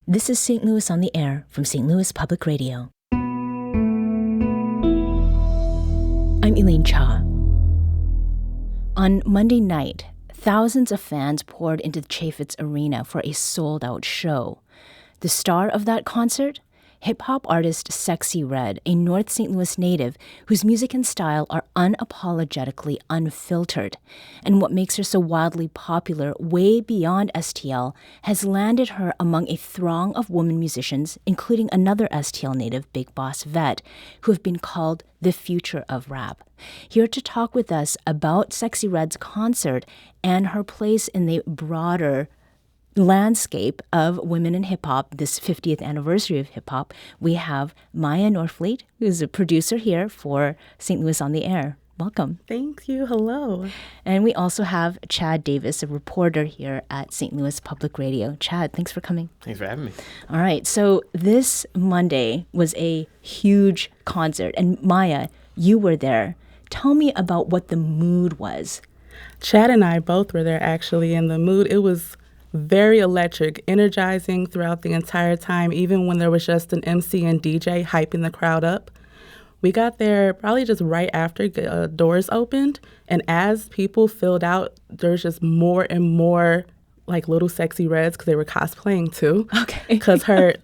This is St. Louis on the Air from St. Louis Public Radio. I'm Elaine Cha. On Monday night, thousands of fans poured into the Chaifetz Arena for a sold-out show. The star of that concert? Hip-hop artist Sexyy Red, a North St. Louis native whose music and style are unapologetically unfiltered. And what makes her so wildly popular way beyond STL has landed her among a throng of women musicians, including another STL native, Big Boss Vet, who have been called the future of rap. Here to talk with us about Sexyy Red's concert and her place in the broader landscape of women in hip-hop, this 50th anniversary of hip-hop, we have Miya Norfleet, who's a producer here for St. Louis on the Air. Welcome. Thank you. Hello. And we also have Chad Davis, a reporter here at St. Louis Public Radio. Chad, thanks for coming. Thanks for having me. All right. So this Monday was a huge concert. And Miya, you were there. Tell me about what the mood was. Chad and I both were there, actually, and the mood, it was very electric, energizing throughout the entire time, even when there was just an MC and DJ hyping the crowd up. We got there probably just right after doors opened, and as people filled out, there's just more and more like little Sexyy Reds, because they were cosplaying too. Okay. Because her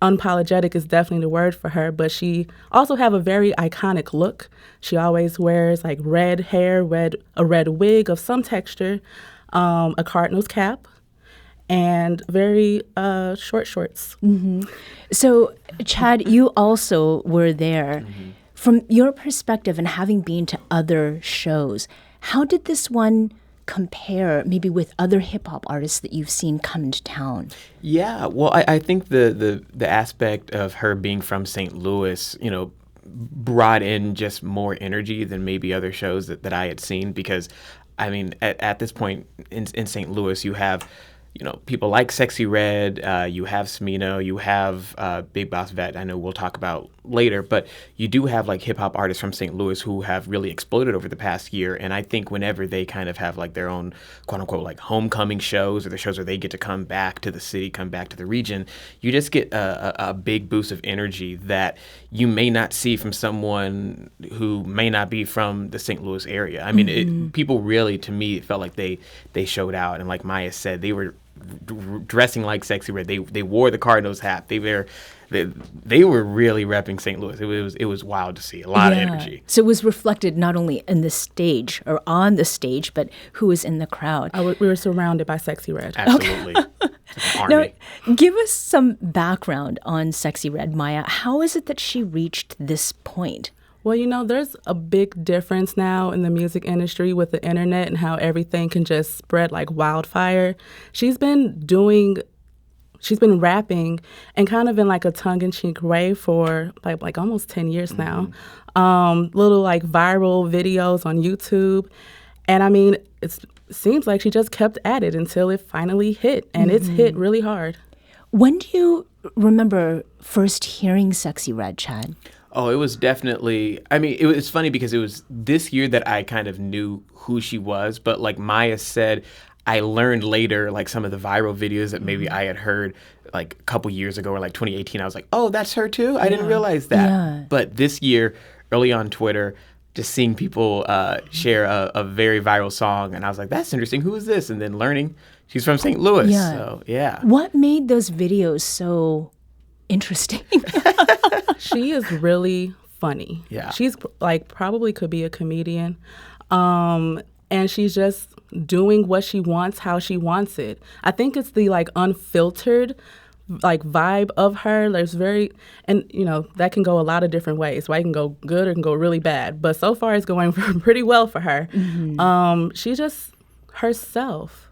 unapologetic is definitely the word for her, but she also have a very iconic look. She always wears like red hair, a red wig of some texture, a Cardinals cap, and very short shorts. Mm-hmm. So, Chad, you also were there. Mm-hmm. From your perspective and having been to other shows, how did this one compare maybe with other hip-hop artists that you've seen come into town? Yeah, well, I think the aspect of her being from St. Louis, brought in just more energy than maybe other shows that I had seen, because, I mean, at this point in St. Louis, you have people like Sexyy Red, you have Smino, you have Big Boss Vet, I know we'll talk about later, but you do have like hip hop artists from St. Louis who have really exploded over the past year. And I think whenever they kind of have like their own quote unquote like homecoming shows, or the shows where they get to come back to the city, come back to the region, you just get a big boost of energy that you may not see from someone who may not be from the St. Louis area. I mean, people really, to me, it felt like they showed out. And like Miya said, they were dressing like Sexyy Red. They wore the Cardinals hat. They were really repping St. Louis. It was wild to see. A lot of energy. So it was reflected not only in the stage or on the stage, but who was in the crowd. We were surrounded by Sexyy Red. Absolutely. Okay. Now, give us some background on Sexyy Red, Miya. How is it that she reached this point? Well, there's a big difference now in the music industry with the internet and how everything can just spread like wildfire. She's been rapping and kind of in like a tongue-in-cheek way for like almost 10 years now. Little like viral videos on YouTube. And I mean, it seems like she just kept at it until it finally hit, and it's hit really hard. When do you remember first hearing Sexyy Red, Chad? Oh, it was definitely, I mean, it's funny because it was this year that I kind of knew who she was. But like Miya said, I learned later, like some of the viral videos that maybe I had heard like a couple years ago, or like 2018, I was like, oh, that's her too? I didn't realize that. Yeah. But this year, early on Twitter, just seeing people share a very viral song, and I was like, that's interesting. Who is this? And then learning she's from St. Louis. Yeah. So, yeah. What made those videos so interesting? She is really funny. Yeah. She's like probably could be a comedian. And she's just doing what she wants, how she wants it. I think it's the like unfiltered like vibe of her. There's and that can go a lot of different ways. Right? It can go good or it can go really bad. But so far it's going pretty well for her. She's just herself.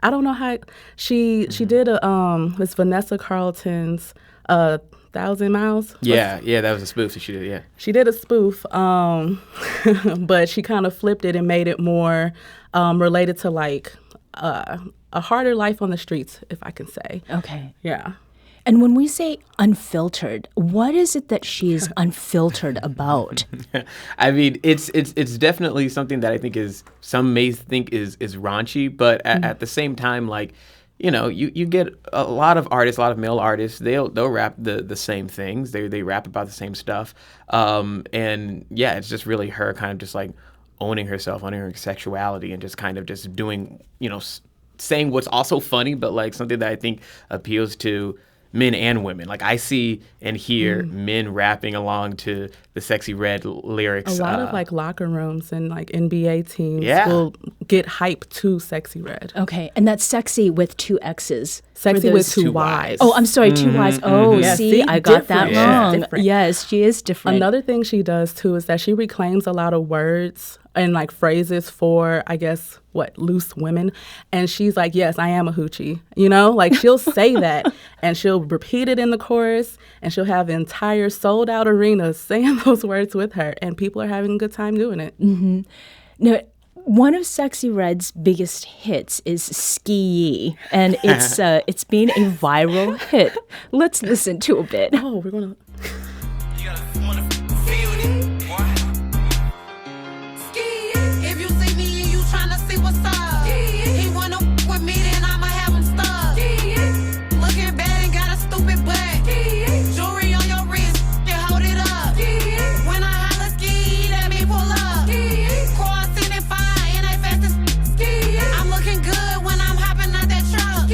I don't know how she did this Vanessa Carlton's 1,000 Miles. Yeah, that was a spoof that she did, yeah. She did a spoof, but she kind of flipped it and made it more related to like a harder life on the streets, if I can say. Okay. Yeah. And when we say unfiltered, what is it that she's unfiltered about? I mean, it's definitely something that I think some may think is raunchy, but at the same time, like, you get a lot of artists, a lot of male artists. They'll rap the same things. They rap about the same stuff. And yeah, it's just really her kind of just like owning herself, owning her sexuality, and just kind of just doing, saying what's also funny, but like something that I think appeals to men and women. Like I see and hear men rapping along to the Sexyy Red lyrics. A lot of like locker rooms and like NBA teams Yeah. will get hype to Sexyy Red. Okay, and that's sexy with two X's. For Sexy with those- two two Ys. Ys. Oh, I'm sorry, two Y's. Oh, Yeah, see, see, I got that different. Yeah. wrong. Different. Yes, she is different. Another thing she does too is that she reclaims a lot of words and like phrases for, I guess, loose women. And she's like, yes, I am a hoochie. Like she'll say that and she'll repeat it in the chorus and she'll have entire sold out arenas saying those words with her. And people are having a good time doing it. Now, one of Sexyy Red's biggest hits is Sexyy, and it's been a viral hit. Let's listen to a bit. Oh, we're going to. You gotta wanna feel it, boy. If you see me and you tryna see what's up, he wanna with me, then I'ma have him stuck. Looking bad and got a stupid butt. Jewelry on your wrist, you hold it up. When I holler ski, that me pull up. Car sitting fine, and they fast as I'm looking good when I'm hopping out that truck.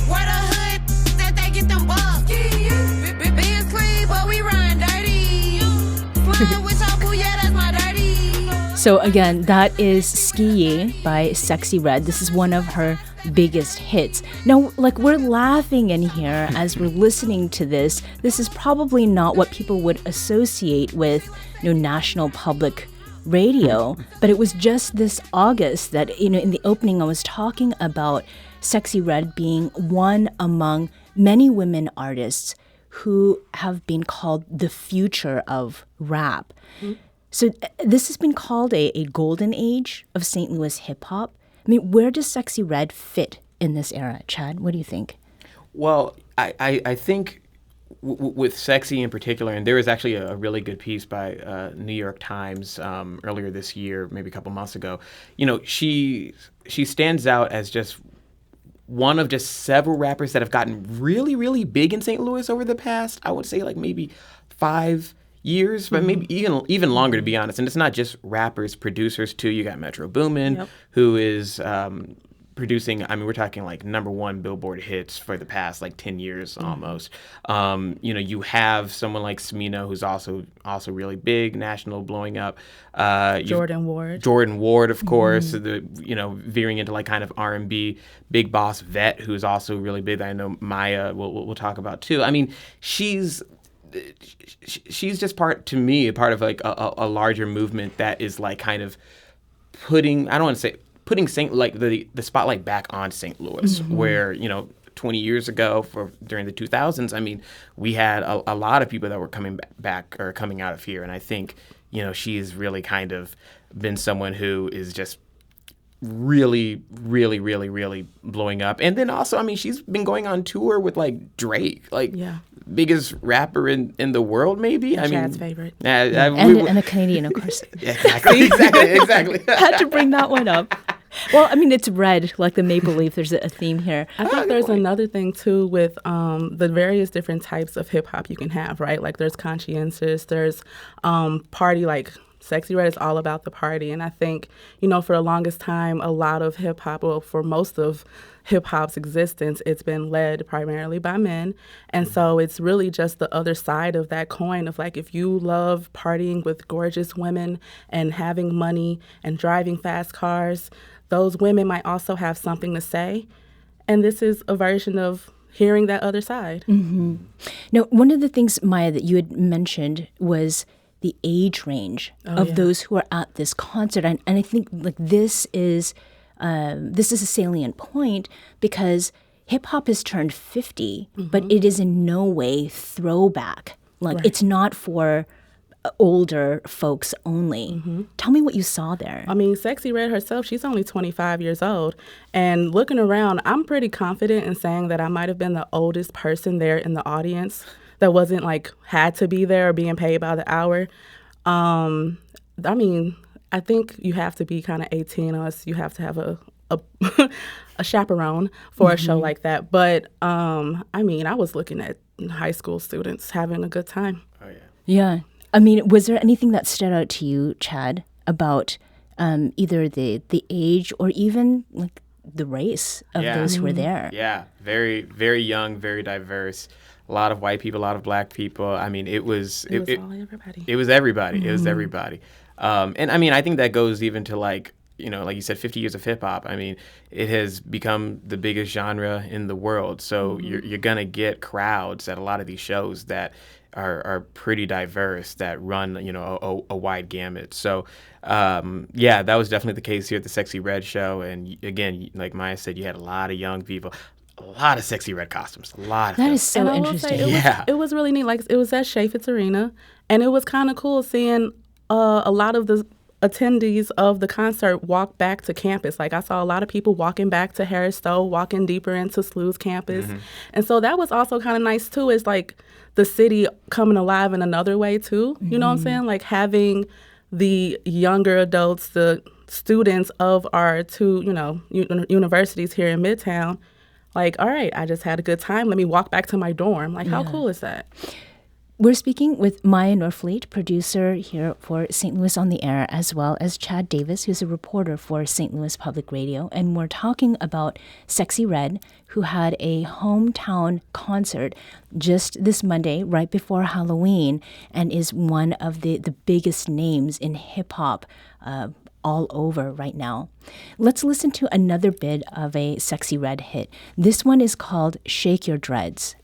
Where the hood that they get them bucks. Being clean, but we run dirty. Flying with your boo, yeah, that's my dirty. So again, that is Sexyy by Sexyy Red. This is one of her biggest hits. Now, like we're laughing in here as we're listening to this. This is probably not what people would associate with, National Public Radio, but it was just this August that, in the opening I was talking about Sexyy Red being one among many women artists who have been called the future of rap. So this has been called a golden age of St. Louis hip hop. I mean, where does Sexyy Red fit in this era? Chad, what do you think? Well, I think with Sexyy in particular, and there was actually a really good piece by New York Times earlier this year, maybe a couple months ago. She stands out as just one of just several rappers that have gotten really, really big in St. Louis over the past, I would say, like maybe 5 years, but maybe even longer, to be honest. And it's not just rappers, producers too. You got Metro Boomin, who is producing. I mean, we're talking like #1 Billboard hits for the past like 10 years almost. You have someone like Smino, who's also really big, national, blowing up. Jordan Ward. Jordan Ward, of course, veering into like kind of R&B. Big Boss Vet, who's also really big. I know Miya we'll talk about too. I mean, she's just part of like a larger movement that is like kind of putting the spotlight back on St. Louis, where 20 years ago, during the 2000s, I mean, we had a lot of people that were coming back or coming out of here, and I think she's really kind of been someone who is just really, really, really, really blowing up. And then also, I mean, she's been going on tour with like Drake, biggest rapper in the world, maybe. Chad's favorite. And a Canadian, of course. Exactly. Had to bring that one up. Well, I mean, it's red, like the maple leaf. There's a theme here. I think there's another thing, too, with the various different types of hip-hop you can have, right? Like, there's conscientious, there's party, like Sexyy Red is all about the party. And I think, for the longest time, a lot of hip-hop, well, for most of hip-hop's existence, it's been led primarily by men. And so it's really just the other side of that coin of, like, if you love partying with gorgeous women and having money and driving fast cars, those women might also have something to say. And this is a version of hearing that other side. Now, one of the things, Miya, that you had mentioned was the age range of those who are at this concert. And I think like this is a salient point because hip hop has turned 50, but it is in no way throwback. Like it's not for older folks only. Tell me what you saw there. I mean, Sexyy Red herself, she's only 25 years old. And looking around, I'm pretty confident in saying that I might have been the oldest person there in the audience that wasn't like had to be there or being paid by the hour. I mean, I think you have to be kind of 18 or else you have to have a a a chaperone for a show like that. But I mean, I was looking at high school students having a good time. Oh yeah. Yeah. I mean, was there anything that stood out to you, Chad, about either the age or even like the race of those who were there? Yeah, very, very young, very diverse. A lot of white people, a lot of black people. I mean, it was Everybody. It was everybody. It was everybody. And I mean, I think that goes even to like you said, 50 years of hip hop. I mean, it has become the biggest genre in the world. So you're gonna get crowds at a lot of these shows that are pretty diverse, that run a wide gamut. So yeah, that was definitely the case here at the Sexyy Red show. And again, like Maya said, you had a lot of young people, a lot of Sexyy Red costumes, a lot of That them. is so And I will interesting. say it was really neat. Like, it was at Chaifetz Arena, and it was kind of cool seeing a lot of the attendees of the concert walk back to campus. Like, I saw a lot of people walking back to Harris Stowe, walking deeper into SLU's campus. And so that was also kind of nice too. It's like the city coming alive in another way too. You know what I'm saying? Like, having the younger adults, the students of our two, universities here in Midtown, like, all right, I just had a good time. Let me walk back to my dorm. Like, how cool is that? We're speaking with Miya Norfleet, producer here for St. Louis on the Air, as well as Chad Davis, who's a reporter for St. Louis Public Radio. And we're talking about Sexyy Red, who had a hometown concert just this Monday, right before Halloween, and is one of the biggest names in hip-hop all over right now. Let's listen to another bit of a Sexyy Red hit. This one is called Shake Your Dreads.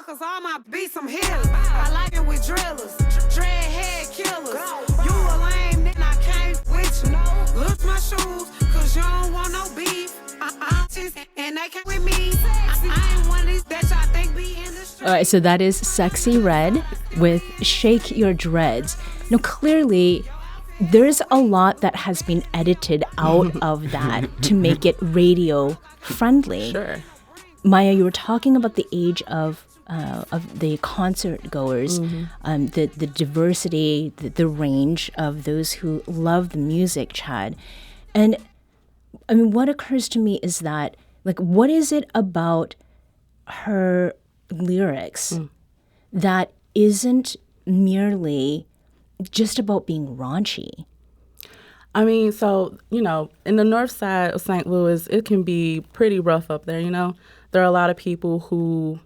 Cause all my beats some healers. I like it with drillers, dreadhead killers. You a lame nigga, I can't with you. Look my shoes, cause you don't want no beef. And they can't with me. I ain't one of these that y'all think be in the street. All right, so that is Sexyy Red with Shake Your Dreads. Now, clearly, there's a lot that has been edited out of that to make it radio friendly. Sure. Maya, you were talking about the age of the concert goers, the diversity, the range of those who love the music, Chad. And I mean, what occurs to me is that, like, what is it about her lyrics that isn't merely just about being raunchy? I mean, so, in the north side of St. Louis, it can be pretty rough up there, There are a lot of people who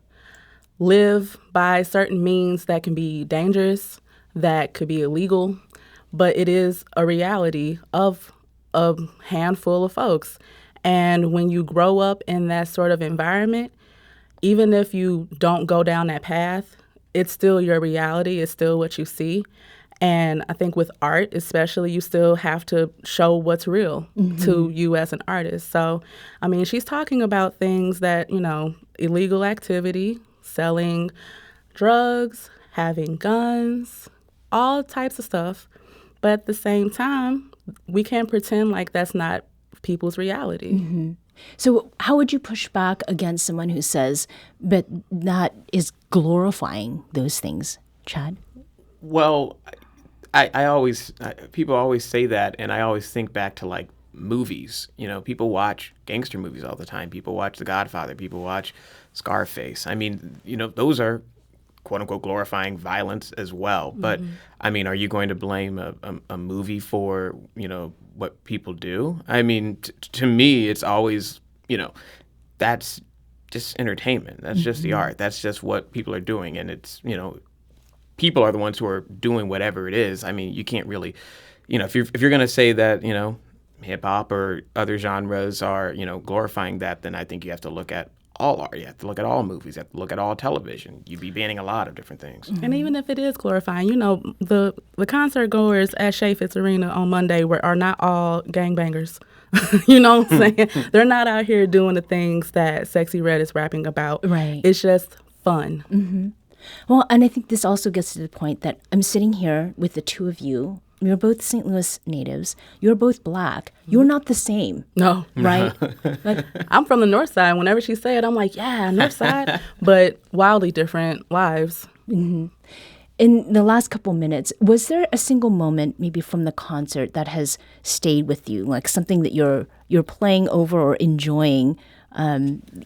live by certain means that can be dangerous, that could be illegal, but it is a reality of a handful of folks. And when you grow up in that sort of environment, even if you don't go down that path, it's still your reality, it's still what you see. And I think with art, especially, you still have to show what's real to you as an artist. So, I mean, she's talking about things that, illegal activity, selling drugs, having guns, all types of stuff. But at the same time, we can't pretend like that's not people's reality. So how would you push back against someone who says, but that is glorifying those things, Chad? Well, people always say that, and I always think back to like movies. People watch gangster movies all the time. People watch The Godfather. People watch Scarface. I mean, those are quote unquote glorifying violence as well. But I mean, are you going to blame a movie for what people do? I mean, to me, it's always that's just entertainment. That's just the art. That's just what people are doing, and it's people are the ones who are doing whatever it is. I mean, you can't really, if you're going to say that, hip hop or other genres are, glorifying that, then I think you have to look at all art. You have to look at all movies. You have to look at all television. You'd be banning a lot of different things. And even if it is glorifying, the concert goers at Chaifetz Arena on Monday are not all gangbangers. You know what I'm saying? They're not out here doing the things that Sexyy Red is rapping about. Right. It's just fun. Mm-hmm. Well, and I think this also gets to the point that I'm sitting here with the two of you. You're both St. Louis natives. You're both Black. You're not the same. No. Right? Like, I'm from the north side. Whenever she say it, I'm like, yeah, north side. But wildly different lives. Mm-hmm. In the last couple minutes, was there a single moment maybe from the concert that has stayed with you, like something that you're playing over or enjoying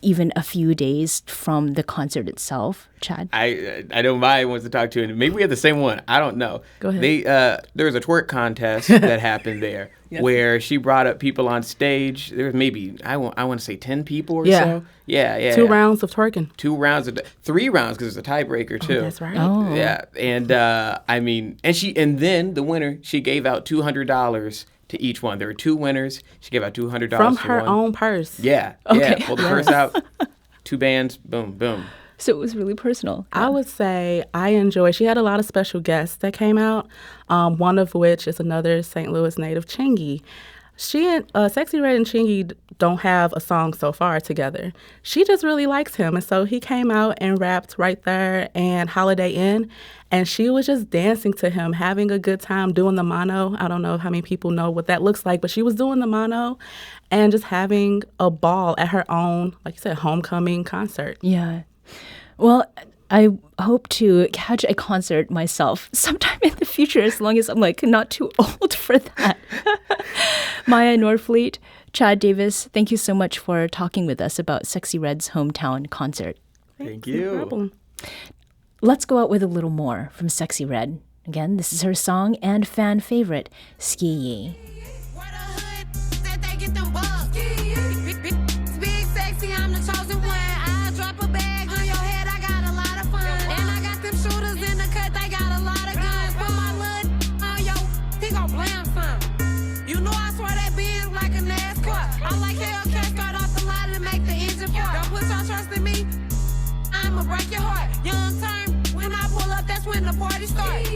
even a few days from the concert itself? Chad? I know Maya wants to talk to you, and maybe we have the same one. I don't know. Go ahead. There was a twerk contest that happened there Yes. where she brought up people on stage. There was maybe, I want to say 10 people or Yeah. so. Yeah. 2 rounds of twerking. 2 rounds, 3 rounds because there's a tiebreaker too. That's right. Oh. Yeah, and and then the winner, she gave out $200 to each one. There were 2 winners. She gave out $200 From to her one. own purse. Yeah. Okay. Yeah. Pulled the purse out. 2 bands. Boom. Boom. So it was really personal. I would say I enjoy. She had a lot of special guests that came out. One of which is another St. Louis native, Chingy. She and Sexyy Red and Chingy don't have a song so far together. She just really likes him, and so he came out and rapped right there and Holiday Inn, and she was just dancing to him, having a good time doing the mono. I don't know how many people know what that looks like, but she was doing the mono and just having a ball at her own, like you said, homecoming concert. Yeah. Well, I hope to catch a concert myself sometime in the future, as long as I'm like not too old for that. Miya Norfleet, Chad Davis, thank you so much for talking with us about Sexyy Red's hometown concert. Thank No you. problem. Let's go out with a little more from Sexyy Red. Again, this is her song and fan favorite, Ski. Where the hood said they get them bugs. Big sexy, I'm the chosen one. I drop a bag on your head, I got a lot of fun. And I got them shooters in the cut, they got a lot of guns. Put my lid on yo, he gon' blam some. You know I swear that Benz like a NASCAR. I like Hellcat, start off the line and make the engine fart. Don't put your trust in me, I'ma break your heart. Young term, when I pull up, that's when the party start.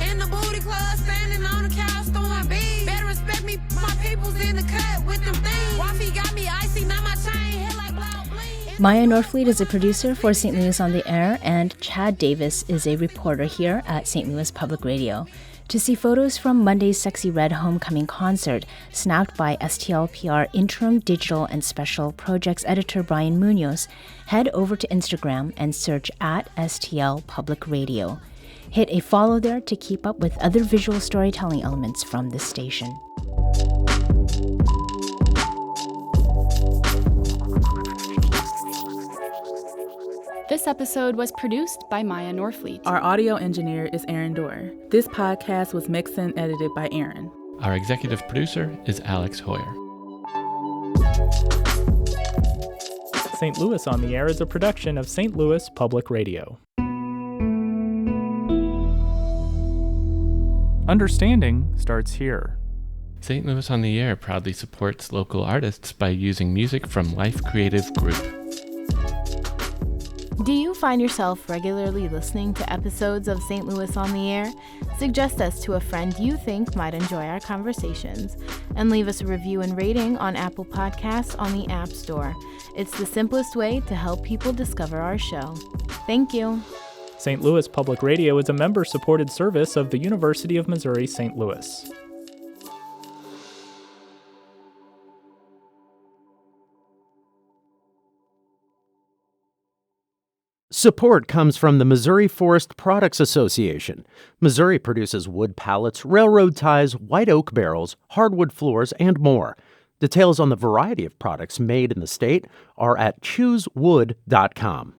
In the booty club, standing on the couch, throwing beads. Better respect me, my people's in the cut with them things. Wifey got me icy, now my chain hit like blow bling. Miya Norfleet is a producer for St. Louis on the Air, and Chad Davis is a reporter here at St. Louis Public Radio. To see photos from Monday's Sexyy Red homecoming concert, snapped by STLPR interim digital and special projects editor Brian Munoz, head over to Instagram and search at STL Public Radio. Hit a follow there to keep up with other visual storytelling elements from this station. This episode was produced by Miya Norfleet. Our audio engineer is Aaron Dorr. This podcast was mixed and edited by Aaron. Our executive producer is Alex Hoyer. St. Louis on the Air is a production of St. Louis Public Radio. Understanding starts here. St. Louis on the Air proudly supports local artists by using music from Life Creative Group. Do you find yourself regularly listening to episodes of St. Louis on the Air? Suggest us to a friend you think might enjoy our conversations, and leave us a review and rating on Apple Podcasts on the App Store. It's the simplest way to help people discover our show. Thank you. St. Louis Public Radio is a member-supported service of the University of Missouri St. Louis. Support comes from the Missouri Forest Products Association. Missouri produces wood pallets, railroad ties, white oak barrels, hardwood floors, and more. Details on the variety of products made in the state are at choosewood.com.